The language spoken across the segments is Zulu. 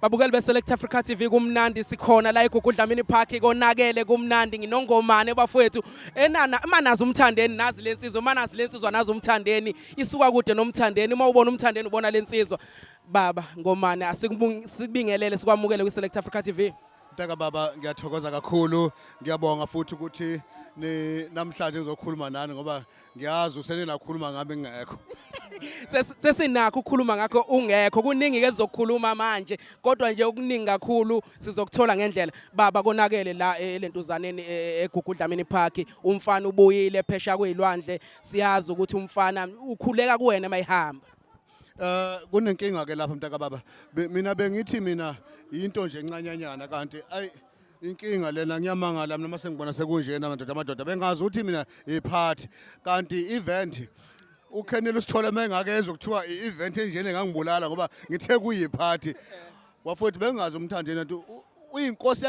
Babukeli beSelect Africa TV kumnandi sikhona la eGugudlamini Park konakele kumnandi nginongomane bafowethu manazi umthandeni nazi lensizwa manazi lensizwa nazi umthandeni isuka kude nomthandeni uma ubona umthandeni ubona lensizwa baba ngomane asikubingelele sikwamukele kwiSelect Africa TV. Mtaka baba ngiyathokoza kakhulu ngiyabonga futhi ukuthi namhlanje ngizokhuluma nani ngoba ngiyazi usenenakhuluma ngami ngekho. Sesinakho ukukhuluma ngakho ungekho kuningi ke sizokhuluma manje kodwa nje okuningi kakhulu sizokuthola ngendlela baba konakele la elentuzaneni eGugudlamini Park umfana ubuyile phesha kwezilwandle siyazi ukuthi umfana ukhuleka kuwena mayihamba. Kunenkinga ke lapha mtaka baba mina bengithi mina into nje encanyanyana kanti ayi inkinga lena ngiyamangala mina mase ngibona sekunjena amadoda bengazi ukuthi mina iparty kanti event uKenneth usithole mengakezwe kuthiwa ievent enjene ngangibulala ngoba ngithe kuyiparty wafuthi bengazi umthandeni nto uyinkosi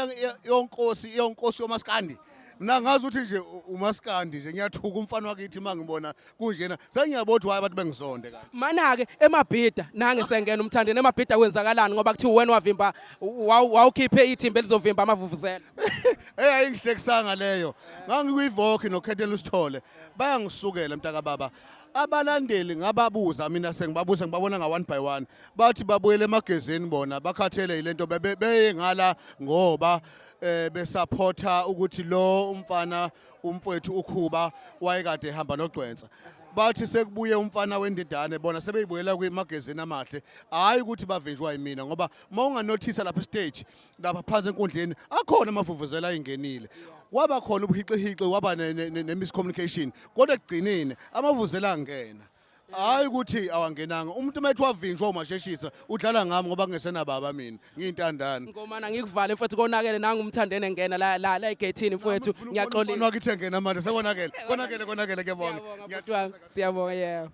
yonkosi yomaskandi mina ngazi ukuthi nje umaskandi nje ngiyathuka umfana wakithi mangibona kunjena sengiyabotha waye abantu bengisonde kanti mana ke emabhida nange sengena umthandeni emabhida kwenzakalani ngoba kuthiwa wena wavimba wawukhiphe ithimba elizovimba amavuvuzela ayingihlekisanga leyo ngangikuyivoki noKenneth usithole bayangisukela mtaka baba abalandeli ngababuza mina sengibabuza ngibabona nga one by one bathi babuyele emagazini bona bakhathele ilento beye ngala ngoba besupporta ukuthi lo umfana umfowethu uKhuba wayekade ehamba nogcwensa bathi sekubuye umfana wendidane bona sebeyibuyela kwimagazini amahle hayi ukuthi bavinjwa yimina ngoba mawunganothisa lapha stage lapha phansi enkundleni akhona amavuvuzela ayingenile waba khona ubuhiqihiqi waba nemiscommunication kodwa ekugcineni amavuzela angena hayi ukuthi awangenanga umuntu methu wavinjwa umasheshisa udlala ngami ngoba kungesena baba mina ngiyintandane ngomana ngikuvale mfowethu konakele nanga umthandene ngena la egate mfowethu ngiyaxolisa wakithi engena manje sekonakele konakele kuyabonga siyabonga yeah.